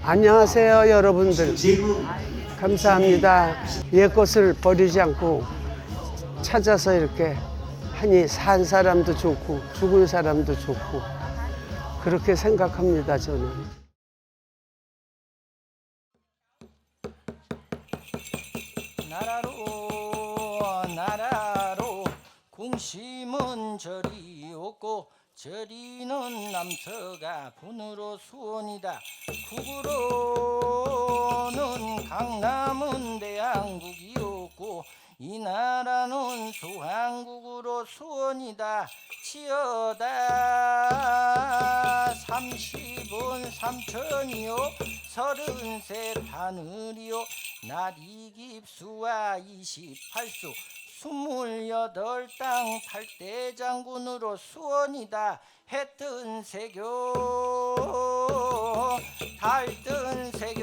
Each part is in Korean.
안녕하세요, 여러분들. 감사합니다. 옛것을 버리지 않고 찾아서 이렇게 하니 산 사람도 좋고 죽은 사람도 좋고 그렇게 생각합니다, 저는. 나라로 궁심은 저리 없고 저리는 남서가 분으로 수원이다. 국으로는 강남은 대한국이 없고 이 나라는 소한국으로 수원이다. 치여다 30은 삼천이요 33 하늘이요 날이 깊수와 28수 28땅 8대 장군으로 수원이다. 해뜬 세교 달뜬 세교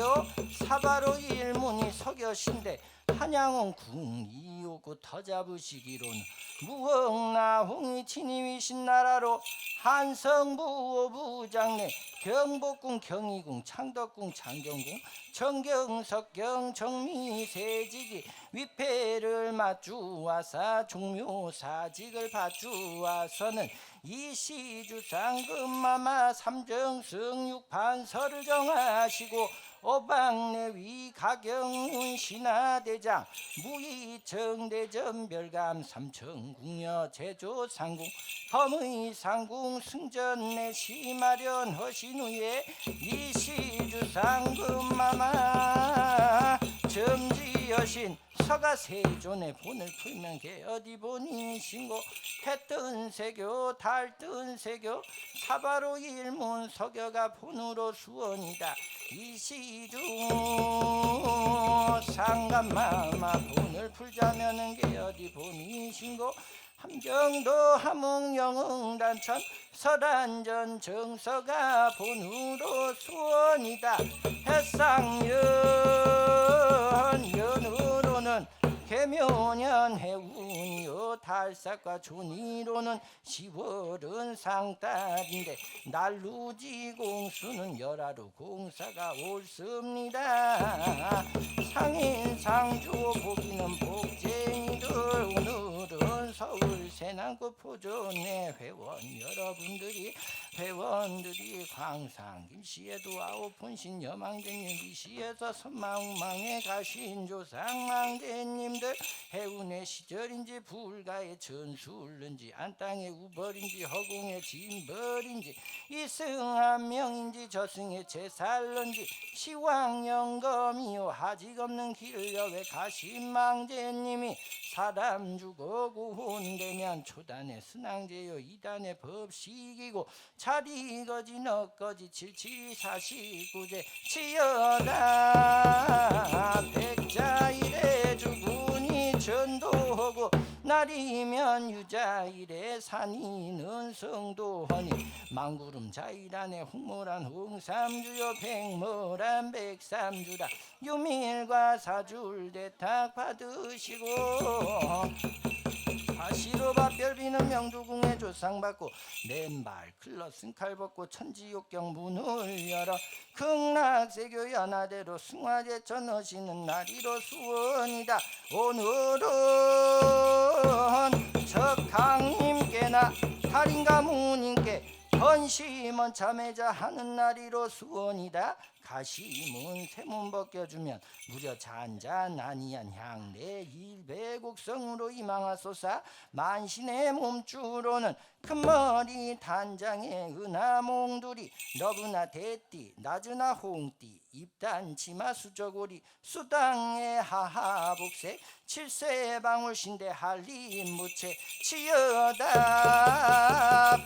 사바로 일문이 서겨신데 한양은 궁이오고 터잡으시기로는 무흥나홍이 친임이신 나라로 한성부 부장내 경복궁 경희궁 창덕궁 창경궁 정경석경 정미세직이 위패를 맞주와사 종묘사직을 받주와서는 이시주상금마마 삼정승육판서를 정하시고 어방내위 가경운 신하대장 무의정대전 별감 삼천궁녀 제조상궁 범의상궁 승전내 시마련하신 후에 이시주상금마마 점지여신 서가세존의 본을 풀면 게 어디 보니신고 해뜬 세교 달뜬 세교 사바로 일문 서겨가 본으로 수원이다. 이시중 상감마마 본을 풀자면은 게 어디 보니신고 함경도 함흥영흥단천 설안전 정서가 본으로 수원이다. 해상연 연으로는 개묘년 해운이요 달삭과 존이로는 10월은 상달인데 날루지 공수는 열하루 공사가 옳습니다. 상인상주 보기는 복쟁이들 오늘은 서울 세남구 포존의 회원들이 광산 김씨에도 아홉분신 여망대님 이시에서 선망망에 가신 조상망대님들 해운의 시절인지 불가의 전술른지 안땅의 우벌인지 허공의 진벌인지 이승한 명인지 저승의 제살런지 시왕영검이요 하직없는 길을 여왜 가신망대님이 사람 죽어 구혼되면 초단의 순항제요 이단의 법식이고 자리거지 너거지 7749제 치여다 백자일에 주군이 전도하고 날이면 유자일에 산이는 성도하니 망구름 자일안에 홍모란 홍삼주요 백모란 백삼주라 유밀과 사줄 대탁 받으시고 가시로 밥별비는 명주궁에 조상받고 맨발 클러슨 칼벗고 천지욕경 문을 열어 극락세교 연하대로 숭화제 전하시는 날이로 수원이다. 오늘은 적강님께나 달인가무님께 헌심원 참회자 하는 날이로 수원이다. 가시문 세문 벗겨주면 무려 잔잔 아니한 향내 일배곡성으로 이망하소사. 만신의 몸주로는 큰머리 단장의 은하몽두리 너브나 대띠 낮으나 홍띠 입단 치마 수저고리 수당의 하하복색 칠세방울신대 한림무채 치여다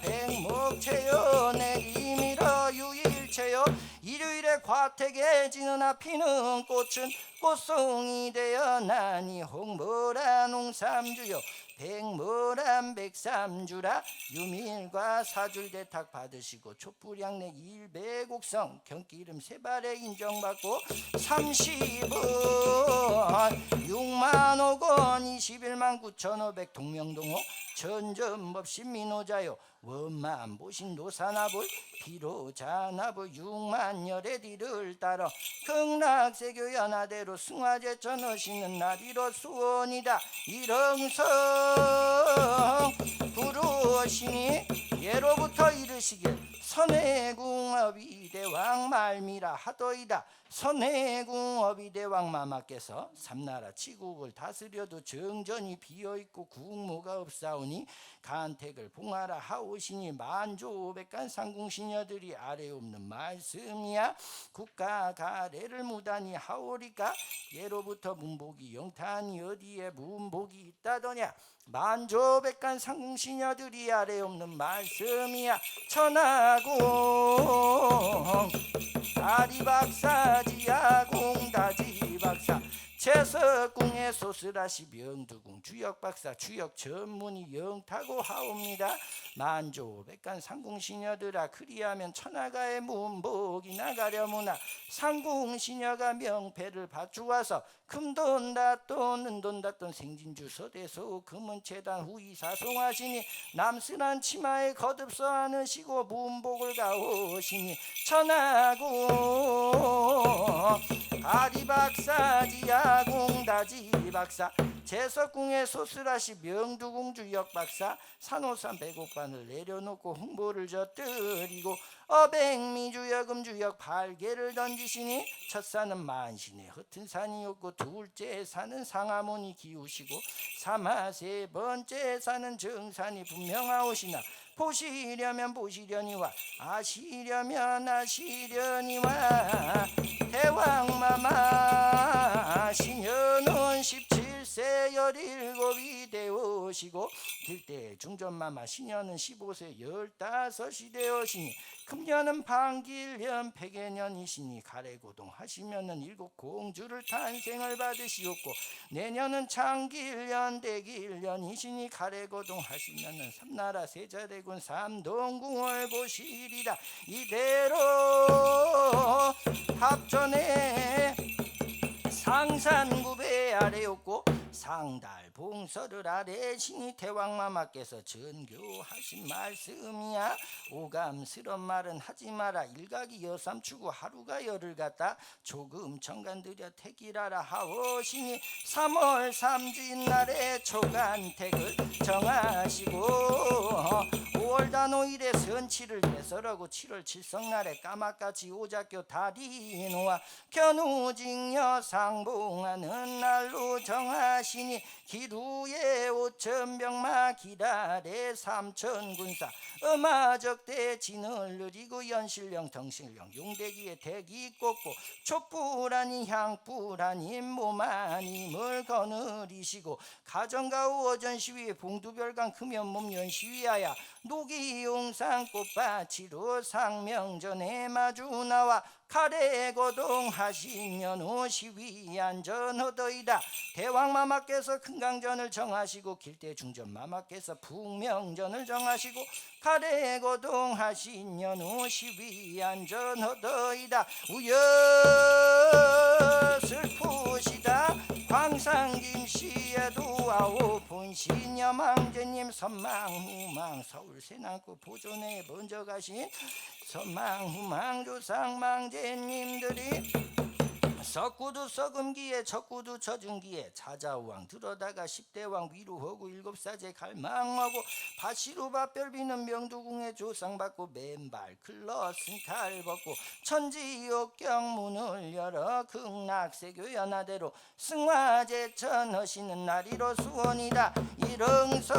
백목채여 내리밀어 유일채여 일요일에 과택에 지느나 피는 꽃은 꽃송이 되어 나니 홍보라 농삼주요 백모란 백삼주라 유밀과 사줄 대탁 받으시고 촛불향내 일배곡성 경기름 세발에 인정받고 30원 6만 5건 21만 9,500 동명동호 천점없이 민호자요 원만 보신 노사나볼 비로자나볼 육만열의 뒤를 따라 극락세교 연하대로 승화제 전하시는 날이로 수원이다. 일흥성 부르시니 예로부터 이르시길 선해궁업이 대왕 말미라 하더이다. 선해궁업이 대왕 마마께서 삼나라 치국을 다스려도 정전이 비어있고 국무가 없사오니 간택을 봉하라 하오시니 만조백간 상궁시녀들이 아래 없는 말씀이야. 국가 가래를 무단히 하오리까 예로부터 문복이 영탄이 어디에 문복이 있다더냐. 만조백간 상궁시녀들이 아래 없는 말씀이야. 천하궁 다리박사지야 공다지박사 채석궁의 소스라시 명두궁 주역박사 주역 전문이 영타고 하옵니다. 만조백간 상궁시녀들아 그리하면 천하가의 문복이 나가려무나 상궁시녀가 명패를 받주와서 금돈 닷돈 은돈 닷돈 생진주 서대소 금은재단 후이사송하시니 남순한 치마에 거듭서 안으시고 문복을 가오시니 천하궁 아리박사지야 공다지박사 제석궁의 소스라시 명두궁 주역박사 산호산 백옥반을 내려놓고 홍보를 젖들이고 어백미주역 주역 8개를 던지시니 첫산은 만신의 흩은 산이었고 둘째 산은 상하문이 기우시고 삼하 세 번째 산은 정산이 분명하오시나 보시려면 보시려니와 아시려면 아시려니와 대왕마마 신녀는 17세 17이 되오시고 길대 중전마마 신녀는 15세 15이 되오시니 금년은 방길년 백예년이시니 가래고동 하시면은 7공주를 탄생을 받으시옵고 내년은 장길년 대길년이시니 가래고동 하시면은 삼나라 세자대군 삼동궁을 보시리라. 이대로 합전에 상산구배 아래였고 상달 봉서를 아래 신이 대왕마마께서 전교하신 말씀이야. 오감스런 말은 하지 마라. 일각이 여삼추고 하루가 열을 갖다 조금 정간들여 택이라라 하오시니 3월 3주인 날에 초간택을 정하시고 5월 단오일에 선치를 대설하고 7월 칠성날에 까마까지 오작교 다리노와 견우직녀 상봉하는 날로 정하시니 기루에 5천병마 기달에 3천군사 음화적대 진을 느리고 연실령 덩실령 용대기에 대기 꽂고 촛불아니 향불아니 몸아님을 거느리시고 가정가우 어전시위에 봉두별강 금연몸 연시위하야 노기용산 꽃밭이로 상명전에 마주나와 가래고동 하시면 시위안전허더이다. 대왕마마께서 금강전을 정하시고 길대중전마마께서 북명전을 정하시고 가래고동 하시면 시위안전허더이다. 우여 슬프시다. 광산김씨에도 아오 본신여망제님 선망후망 서울세남구 보존에 먼저 가신 선망후망 조상망제님들이 석구두 썩음기에 적구두 젖은기에 자자우왕 들어다가 10대왕 위로하고 7사제 갈망하고 바시루 밭별비는 명두궁에 조상받고 맨발 글러쓴 칼 벗고 천지옥경 문을 열어 극락세교 연하대로 승화제천 하시는 날이로 수원이다. 일흥성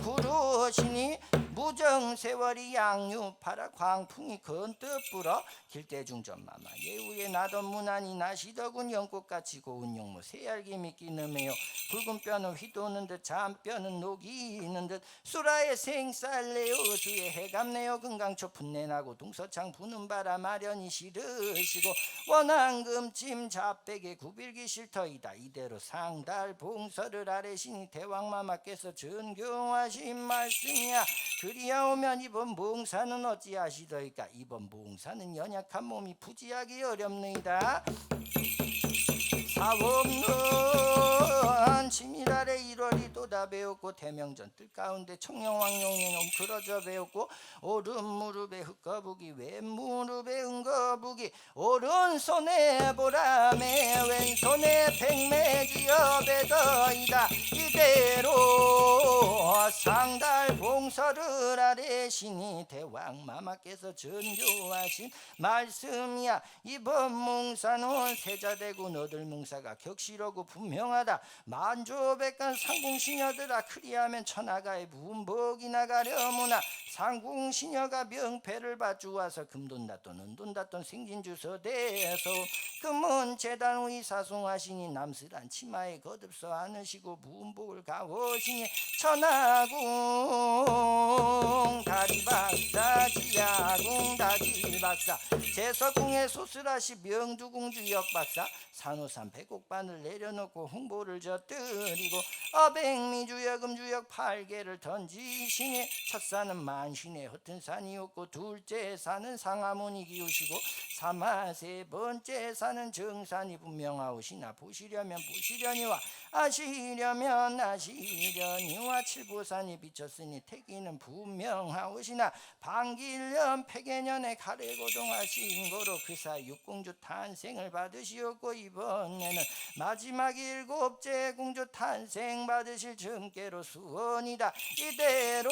부르시니 무정세월이 양유파라 광풍이 건뜻 불어 길대중전마마 예우에 나던 무난히 나시더군 연꽃같이 고운 용모 새알기 미끼는매요 붉은 뼈는 휘도는 듯 잔뼈는 녹이는 듯 수라의 생쌀내요 수에 해감내요 금강초 분내나고 동서창 부는 바람 아련히 싫으시고 원앙금침 잡백에 구빌기 싫더이다. 이대로 상달 봉서를 아래시니 대왕마마께서 전교하신 말씀이야. 그리하오면 이번 봉사는 어찌하시더이까. 이번 봉사는 연약한 몸이 부지하기 어렵느이다. 사없는 치밀하래 1월이 또다 배웠고 대명전 뜰 가운데 청령왕룡이 웅크러져 배웠고 오른 무릎에 흙거북이 왼 무릎에 은거북이 오른손에 보라매 왼손에 백매지어 배더이다 이대로 상달봉서를 아래시니 대왕마마께서 전교하신 말씀이야. 이번 몽사는 세자되고 너들 몽사가 격실하고 분명하다. 만조백간 상궁시녀들아 그리하면 천하가의 문복이 나가려무나 상궁시녀가 명패를 받주와서 금돈닷돈 은돈닷돈 생진주서 대서 금은 재단 의 사송하시니 남슬한 치마에 거듭서 안으시고 문복을 가오시니 천하궁 다리박사 지하궁 다리박사 제석궁의 소슬하시 명두공주 역박사 산호산 백옥반을 내려놓고 홍보를 젖들이고 어백미주역 음주역 8개를 던지시니 첫산은 만신의 허튼 산이었고 둘째 산은 상하문이 기우시고 세 번째 산은 정산이 분명하오시나 보시려면 보시려니와 아시려면 아시려니와 칠보산이 비쳤으니 태기는 분명하오시나 반길년 백예년에 가래고동하신 거로 그사 육공주 탄생을 받으시었고 이번에는 마지막 7째 공주 탄생 받으실 증께로 수원이다. 이대로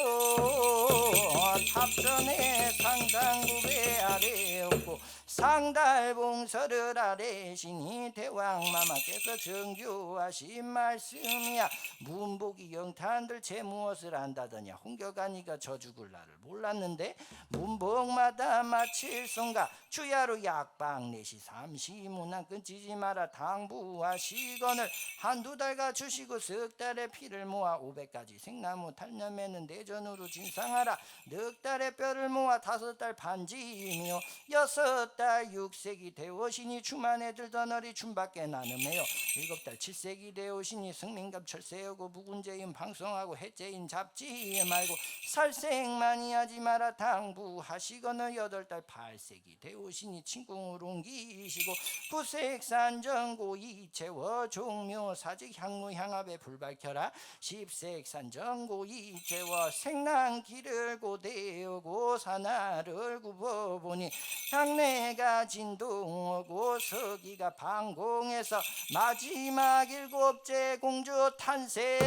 탑전에 상당구배 아래였고 상달봉서를 아래시니 대왕마마께서 정교하신 말씀이야. 문복이 영탄들 제 무엇을 안다더냐. 홍겨가니가 저 죽을 날을 몰랐는데 문복마다 마칠 송가 주야로 약방 내시 삼시문안 끊지지 마라 당부하시거늘 한두 달가 주시고 석 달의 피를 모아 500가지 생나무 탈념에는 내전으로 진상하라. 넉 달의 뼈를 모아 5달 반지이며 6달 6세기 되오시니 주만에 들던 어리 춤밖에 나눔해요. 7달 7세기 되오시니 승민갑 철새하고 묵은제인 방송하고 해제인 잡지 말고 살생만이 하지 마라 당부하시거늘 8달 8세기 되오시니 친궁을 옮기시고 구색산정고 이채워 종묘 사직 향무 향합에 불 밝혀라. 10색산정고 이채워 생난길을 고대오고 사나를 굽어보니 향내가 진동하고 서기가 방공해서 마지막 7째 공주 탄생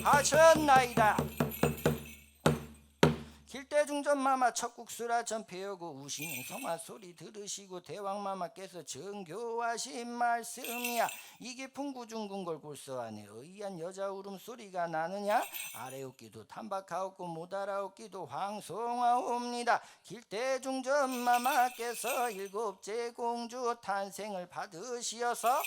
하셨나이다. 길대중전마마 첫국수라 전폐하고 우시는 성화소리 들으시고 대왕마마께서 정교하신 말씀이야. 이 깊은 구중궁궐 골서 안에 의한 여자 울음소리가 나느냐. 아래옵기도 탄박하옵고 못 알아옵기도 황송하옵니다. 길대중전마마께서 7째 공주 탄생을 받으시어서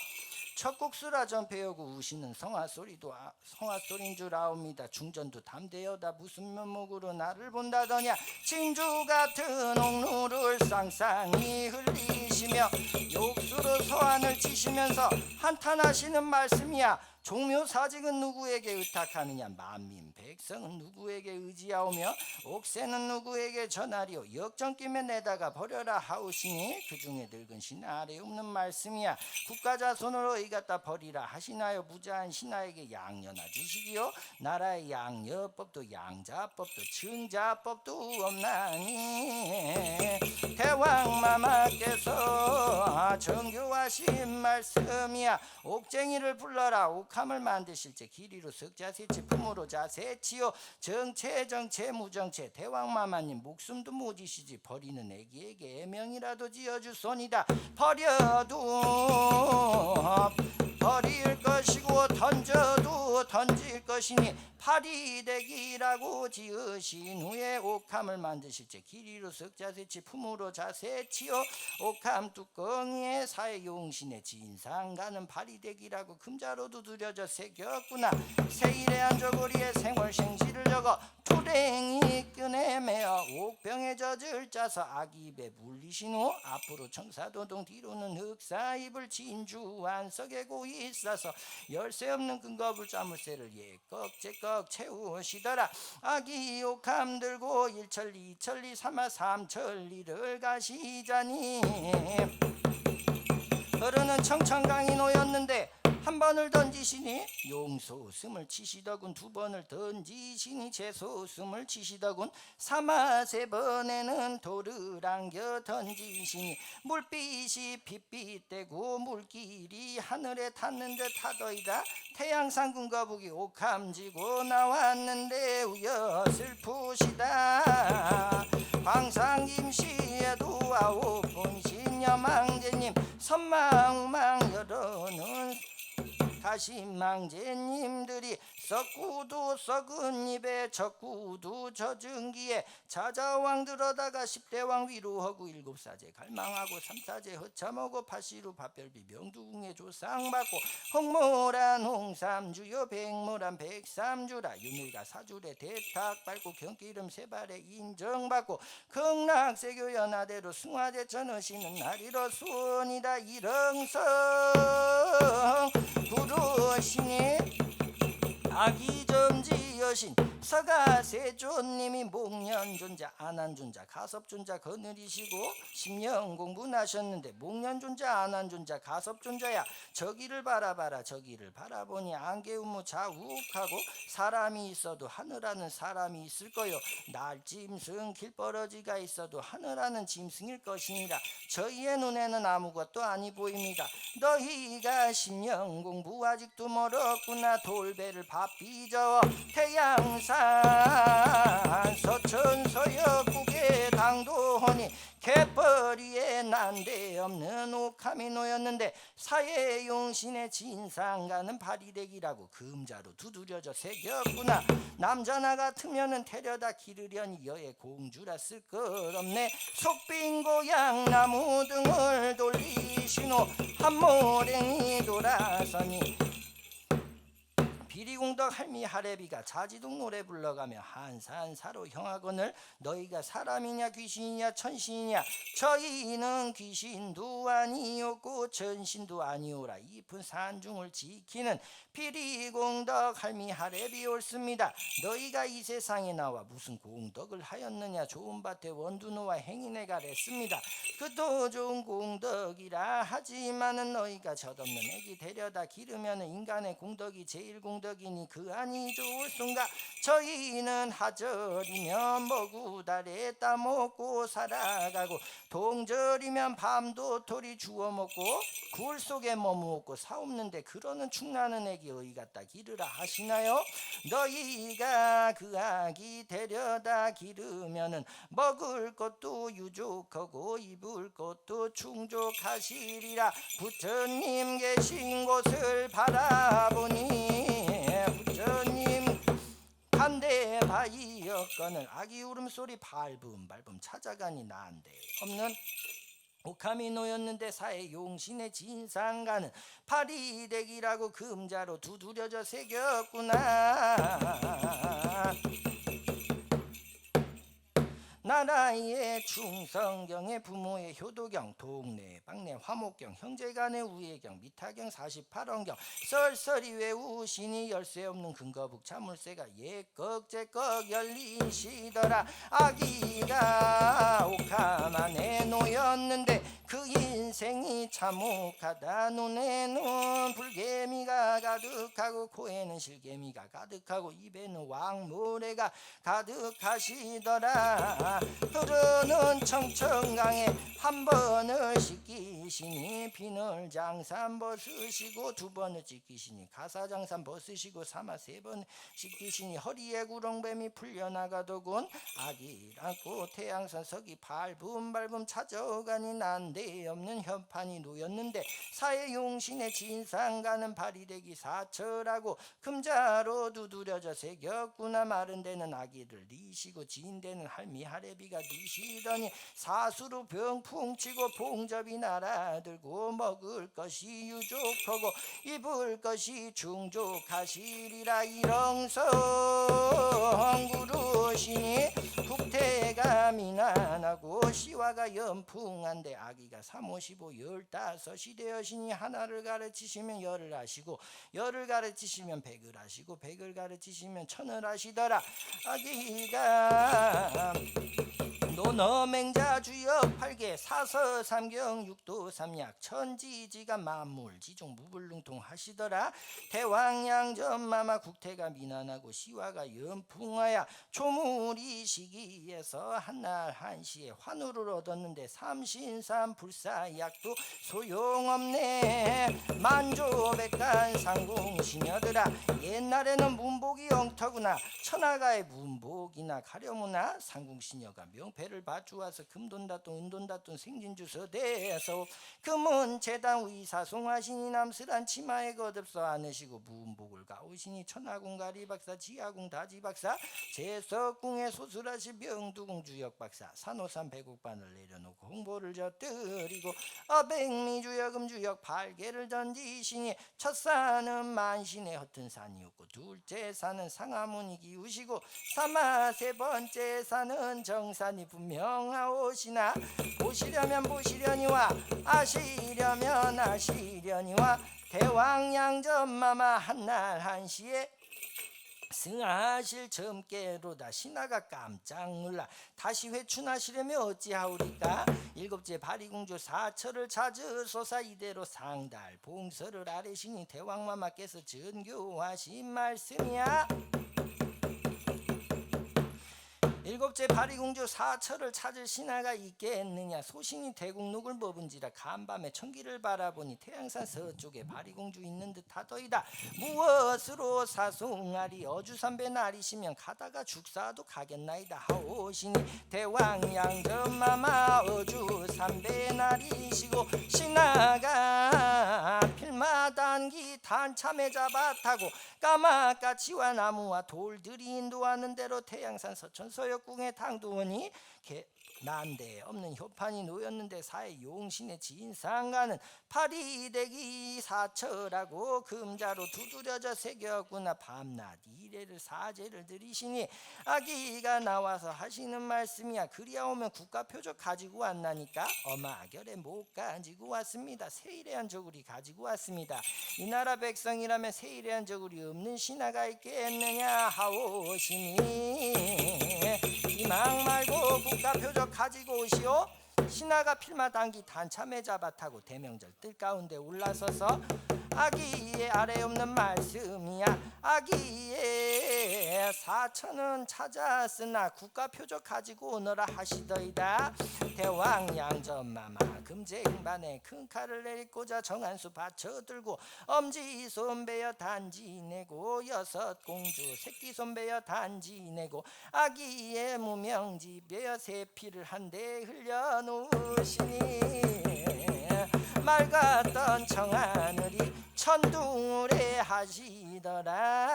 첫국수라 전폐하고 우시는 성화소리도 성화소리인 줄 아옵니다. 중전도 담대여다 무슨 면목으로 나를 본다더냐. 진주 같은 옥루를 쌍쌍이 흘리시며 욕수로 서한을 치시면서 한탄하시는 말씀이야. 종묘사직은 누구에게 의탁하느냐. 만민 백성은 누구에게 의지하오며 옥새는 누구에게 전하리오. 역전김에 내다가 버려라 하오시니 그 중에 늙은 신하 아래 없는 말씀이야. 국가자손으로 이갖다 버리라 하시나요. 무자한 신하에게 양녀나 주시기요. 나라의 양녀법도 양자법도 증자법도 없나니 대왕마마께서 정교하신 말씀이야. 옥쟁이를 불러라. 옥함을 만드실제 길이로 석자세치 품으로 자세치요. 정체 무정체 대왕마마님 목숨도 못 지시지 버리는 애기에게 애명이라도 지어주소니다. 버려도 버릴 것이고 던져도 던질 것이니 파리대기라고 지으신 후에 옥함을 만드실제 길이로 석자세치 품으로 자세치요. 옥함 뚜껑에 사해용신의 진상가는 파리대기라고 금자로도 두려져 새겼구나. 세일의 안저고리에 생월생시를 적어 투랭이 끈에 매어 옥병에 젖을 짜서 아기 입에 물리신 후 앞으로 청사도동 뒤로는 흑사입을 진주 안석에 고이 싸서 열쇠 없는 근거불 자물쇠를 예꺽제꺽 채우시더라. 아기 옥함 들고 1천리 2천리 3마 3천리를 가시자니 흐르는 청천강이 놓였는데 한 번을 던지시니 용소숨을 치시더군. 두 번을 던지시니 재소숨을 치시더군. 사마 세 번에는 돌을 안겨 던지시니 물빛이 핏빛대고 물길이 하늘에 탔는 듯 하더이다. 태양상군 거북이 옥함지고 나왔는데 우여 슬프시다. 광상김씨에도 아홉분 신여망제님 선망우망 열어는 가시망제님들이 썩구두 썩은 입에 젖구두 젖은 기에 자자왕 들어다가 10대왕 위로하고 7사제 갈망하고 3사제 허참하고 8시루 밥별비 명두궁에 조상받고 홍모란 홍삼주요 백모란 백삼주라 유밀가 사주래 대탁 밟고 경기름 세발에 인정받고 극락세교 연하대로 승화제 전하시는 날이로 수원이다. 일흥성 구루시니 아기점지 여신 서가세존님이 목련존자 안한존자 가섭존자 거느리시고 10년 공부나셨는데 목련존자 안한존자 가섭존자야 저기를 바라봐라. 저기를 바라보니 안개우무 자욱하고 사람이 있어도 하늘하는 사람이 있을 거요. 날짐승 길버러지가 있어도 하늘하는 짐승일 것이니라. 저희의 눈에는 아무것도 아니 보입니다. 너희가 10년 공부 아직도 멀었구나. 돌배를 바삐져 태양산 서천서역국에 당도하니 갯벌이에 난데없는 옥함이 놓였는데 사회용신의 진상가는 발이대기라고 금자로 두드려져 새겼구나. 남자나 같으면은 데려다 기르려니 여의 공주라 쓸 것 없네. 속빈 고향 나무 등을 돌리시노 한모랭이 돌아서니 비리공덕 할미 하래비가 자지동 노래 불러가며 한산사로 형하거늘 너희가 사람이냐 귀신이냐 천신이냐. 저희는 귀신도 아니었고 천신도 아니오라. 이쁜 산중을 지키는 비리공덕 할미 하래비 옳습니다. 너희가 이 세상에 나와 무슨 공덕을 하였느냐. 좋은 밭에 원두노와 행인애가 랬습니다. 그도 좋은 공덕이라 하지만은 너희가 젖없는 애기 데려다 기르면은 인간의 공덕이 제일 공덕이니 그 안이 좋을 순가. 저희는 하절이면 먹우달에 따먹고 살아가고 동절이면 밤도토리 주워먹고 굴 속에 머무었고 사옵는데 그러는 축나는 애기 어이 갖다 기르라 하시나요? 너희가 그 아기 데려다 기르면은 먹을 것도 유족하고 입을 것도 충족하시리라. 부처님 계신 곳을 바라보니 부처님 한대 바이었거늘 아기 울음소리 발붐발붐 찾아가니 난데 없는 옥함이 놓였는데 사해 용신의 진상가는 파리대기라고 금자로 두드려져 새겼구나. 나라의 충성경의 부모의 효도경 동네 방네 화목경 형제간의 우애경 미타경 48원경 썰썰이 외우시니 열쇠 없는 근거북 자물쇠가 예꺽제꺽 열리시더라. 아기가 옥함 안에 놓였는데 그 인생이 참혹하다. 눈에는 불개미가 가득하고 코에는 실개미가 가득하고 입에는 왕모래가 가득하시더라. 흐르는 청천강에 한 번을 씻기시니 비늘장산 벗으시고 두 번을 씻기시니 가사장산 벗으시고 사마 세 번 씻기시니 허리에 구렁뱀이 풀려나가더군. 아기랑고 태양선 석이 발붐발붐 찾아가니 난데없는 현판이 놓였는데 사해용신의 진상가는 발이대기 사철하고 금자로 두드려져 새겼구나. 마른 데는 아기를 니시고 진 데는 할미 하래비가 니시더니 사수로 병풍치고 봉접이 날아들고 먹을 것이 유족하고 입을 것이 충족하시리라. 일렁성 구르시니 국태가 미난하고 시화가 연풍한데 아기가 3, 5, 15, 15이 되어시니 하나를 가르치시면 열을 하시고 열을 가르치시면 백을 하시고 백을 가르치시면 천을 하시더라. 아기가 노너맹자 주역 8개 사서 삼경 육도 삼약 천지지가 만물지종 무불능통 하시더라. 대왕양전마마 국태가 미난하고 시화가 연풍하야 조물이 시기에서 한날 한시에 환우를 얻었는데 삼신삼 불사약도 소용없네. 만조백단 상궁시녀들아 옛날에는 문복이 엉터구나. 천하가의 문복이나 가려무나 상궁시녀가 명패를 받주와서 금돈다돈 은돈다돈 생진주서 대서 금은 재단 위사송하시니 남스란 치마에 거듭서 안으시고 문복을 가오시니 천하궁 가리박사 지하궁 다지박사 제석궁에 소술하시 명두궁 주역박사 산호산 배국반을 내려놓고 홍보를 젖들이고 어백미주역 음주역 8개를 던지시니 첫산은 만신의 허튼 산이었고 둘째 산은 상하문이 기우시고 사마 세 번째 산은 정산이 분명하오시나 보시려면 보시려니와 아시려면 아시려니와 대왕양전마마 한날 한시에 승하실 점께로다. 신하가 깜짝 놀라 다시 회춘하시려면 어찌하오리까. 일곱째 바리공주 사처를 찾으소사 이대로 상달 봉서를 아래시니 대왕마마께서 전교하신 말씀이야. 일곱째 바리공주 사처를 찾을 신하가 있겠느냐. 소신이 대국록을 먹은지라 간밤에 천기를 바라보니 태양산 서쪽에 바리공주 있는 듯하더이다. 무엇으로 사송하리. 어주삼배 날이시면 가다가 죽사도 가겠나이다 하오시니 대왕양전마마 어주삼배 날이시고 신하가 필마단기 단참에 잡아타고 까마까치와 나무와 돌들이 인도하는 대로 태양산 서천 서역궁에 당도하니 난데 없는 효판이 놓였는데 사해 용신의 진상가는 파리대기 사처라고 금자로 두드려져 새겼구나. 밤낮 이래를 사제를 들이시니 아기가 나와서 하시는 말씀이야. 그리하오면 국가표적 가지고 왔나니까. 어마결에 못 가지고 왔습니다. 세일해한 저구리 가지고 왔습니다. 이 나라 백성이라면 세일해한 저구리 없는 신하가 있겠느냐 하오시니 희망 말고 국가표적 가지고 오시오. 신하가 필마단기 단참에 잡아타고 대명절 뜰 가운데 올라서서 아기의 아래 없는 말씀이야. 아기의 사천은 찾았으나 국가표적 가지고 오너라 하시더이다. 대왕양전마마 금쟁반에 큰 칼을 내리고자 정한수 받쳐들고 엄지 손배여 단지 내고 여섯 공주 새끼 손배여 단지 내고 아기의 무명지 배여 세피를 한데 흘려놓으시니 맑았던 청하늘이 천둥으로 하시더라.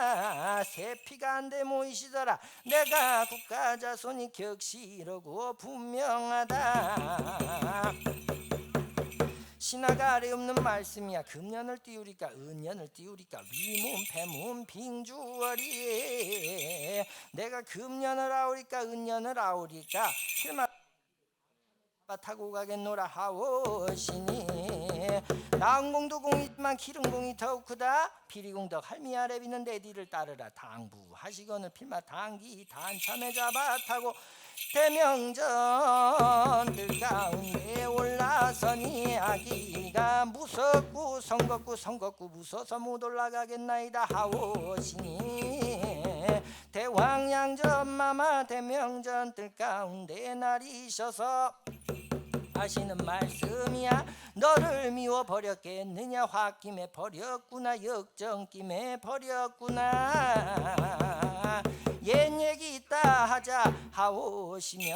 세피가 한데 모이시더라. 내가 국가자손이 격시로고 분명하다. 신하가 아래 없는 말씀이야. 금년을 띄우리까 은년을 띄우리까 위문 패문 빙주월이 내가 금년을 아우리까 은년을 아우리까 필마 타고 가겠노라 하오시니 나은공도 공이지만 기름공이 더욱 크다. 피리공덕 할미 아래 비는 내 뒤를 따르라. 당부하시거늘 필마 당기 단참에 잡아 타고 대명전들 가운데 올라서니 아기가 무섭고 성겁고 무서서 못 올라가겠나이다 하오시니 대왕양전마마 대명전들 가운데 날이셔서 하시는 말씀이야. 너를 미워 버렸겠느냐. 홧김에 버렸구나. 역정김에 버렸구나. 옛 얘기 있다 하자 하오시며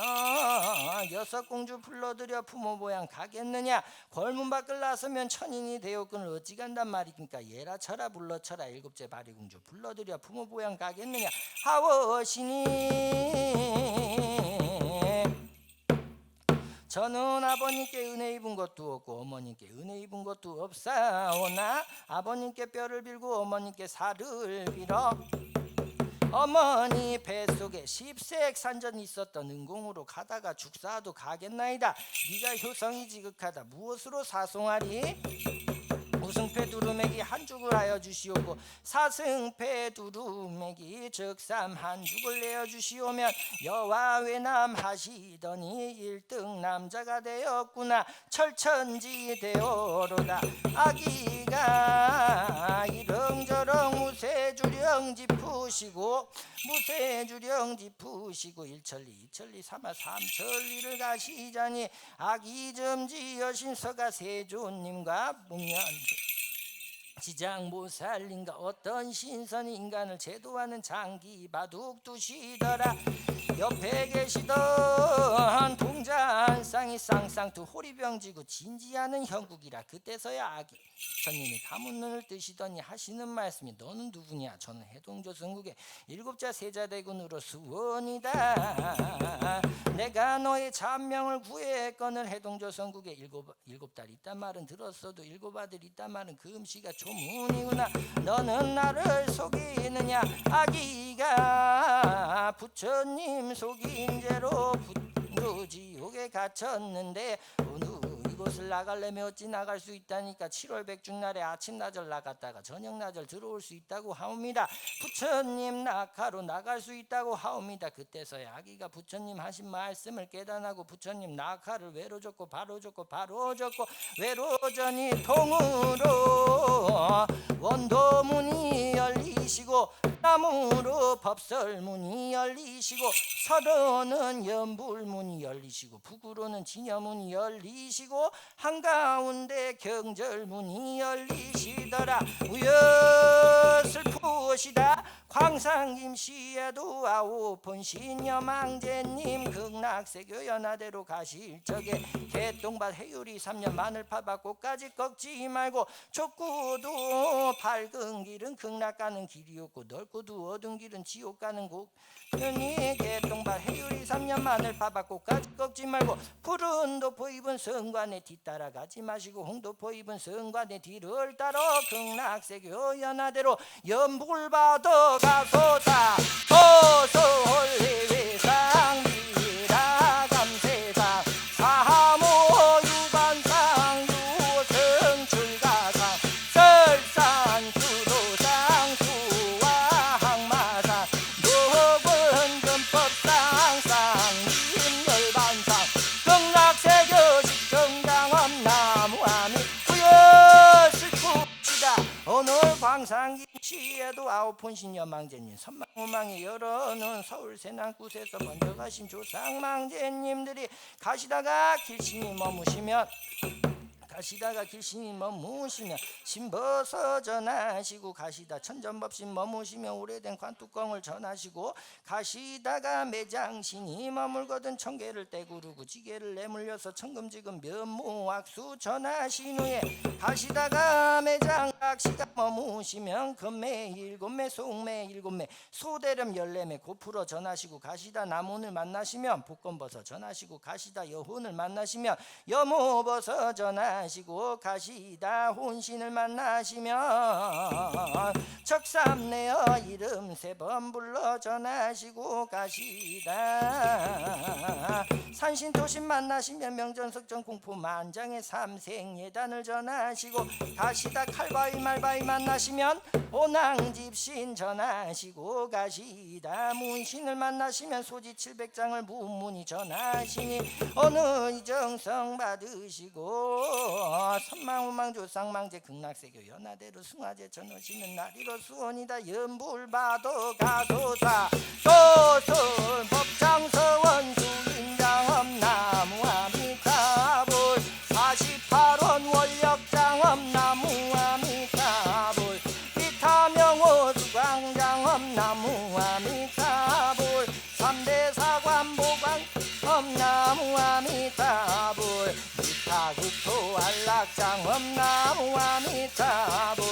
여섯 공주 불러들여 부모 모양 가겠느냐. 골문 밖을 나서면 천인이 되었거늘 어찌 간단 말이니까 예라 쳐라 불러쳐라. 일곱째 바리공주 불러들여 부모 모양 가겠느냐 하오시니 저는 아버님께 은혜 입은 것도 없고 어머님께 은혜 입은 것도 없사오나 아버님께 뼈를 빌고 어머님께 살을 빌어 어머니 뱃속에 십색산전이 있었던 은공으로 가다가 죽사도 가겠나이다. 네가 효성이 지극하다. 무엇으로 사송하리? 우승패 두루매기 한 죽을 하여 주시오고 사승패 두루매기 즉삼 한 죽을 내어 주시오면 여와 외남 하시더니 일등 남자가 되었구나. 철천지 되어로다. 아기가 이렁저렁 무쇠주령 짚으시고 일천리 이천리 삼아 삼천리를 가시자니 아기점지 여신서가 세존님과 묵년 지장보살님과 어떤 신선이 인간을 제도하는 장기 바둑 두시더라. 옆에 계시던 동자한쌍이 쌍쌍두 호리병지고 진지하는 형국이라. 그때서야 아기 부처님이 감은 눈을 뜨시더니 하시는 말씀이 너는 누구냐? 저는 해동조선국의 일곱자 세자대군으로 수원이다. 내가 너의 잔명을 구했거늘. 해동조선국에 일곱 달 있단 말은 들었어도 일곱 아들 있단 말은 그 음시가 조문이구나. 너는 나를 속이느냐? 아기가 부처님 속인 죄로 지옥에 갇혔는데 오늘 이곳을 나가려면 어찌 나갈 수 있다니까. 7월 백중날에 아침 나절 나갔다가 저녁 나절 들어올 수 있다고 하옵니다. 부처님 낙하로 나갈 수 있다고 하옵니다. 그때서야 아기가 부처님 하신 말씀을 깨달아고 부처님 낙하를 외로 줬고 바로 줬고 외로 전이 통으로 원도문이 열리시고 나무로 법설문이 열리시고 서로는 연불문이 열리시고 북으로는 진여문이 열리시고 한가운데 경절문이 열리시더라. 우여슬 푸시다. 광상김씨에도 아오폰 신여망제님 극락세교 연하대로 가실 적에 개똥밭 해유리 3년 마늘파밭 꽃까지 꺾지 말고 좁고도 밝은 길은 극락 가는 길이었고 넓고도 어두운 길은 지옥 가는 곳. 그러니 개똥밭 해유리 3년 마늘파밭 꽃까지 꺾지 말고 푸른 도포 입은 성관에 뒤따라 가지 마시고 홍도포 입은 성관의 뒤를 따라 극락세교 연하대로 연복을 받아 가소사 도솔리위상 미라감세상 사모 유관상 유성출가상 설산 수도상 수와항마상 노근금법상 쌍임열반상 극락세교 식정장엄 나무아미 부여슬프시다. 오늘 광상김씨에도 아홉폰신여망제님 선망우망의 여러는 서울세난굿에서 먼저 가신 조상망제님들이 가시다가 길신이 머무시면 신버서 전하시고 가시다 천전법신 머무시면 오래된 관뚜껑을 전하시고 가시다가 매장신이 머물거든 청개를 떼구르고 지게를 내물려서 청금지금 면모왁수 전하신 후에 가시다가 매장각시가 머무시면 금매 7매 소매 7매 소대름 14매 고풀어 전하시고 가시다 남혼을 만나시면 복건버섯 전하시고 가시다 여혼을 만나시면 여모버섯 전하시고 가시다 혼신을 만나시면 적삼내어 이름 3번 불러 전하시고 가시다 산신토신 만나시면 명전석전 공포 만장의 삼생예단을 전하시고 가시다 칼바위 말바위 만나시면 오낭집신 전하시고 가시다 문신을 만나시면 소지 700장을 무문이 전하시니 어느 이정성 받으시고 선망우망조상망제 극락세교 연하대로 승화제 전하시는 날이로 수원이다. 연불바도 가소사 도솔 법장서원 수인장엄 나무아미타불 48원 원력장엄 나무아미타불 비타명호 수광장엄 나무아미타불 3대 사관보관 나무아미타불 미타국토 안락장엄 나무아미타불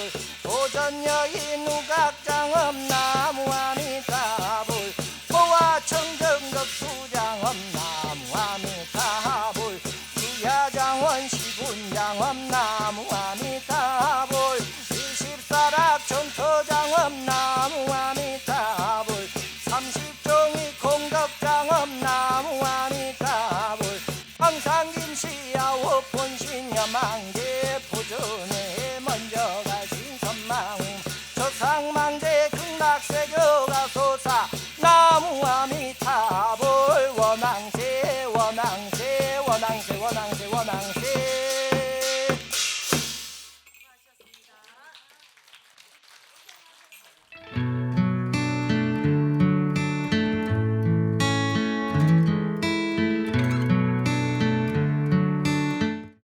도전여인 우각장엄 나무아미타불 보아청정덕 수장엄 나무아미타불 수야장원 시군장엄 나무아미타불 24락 전토장엄 나무아미타불 낭세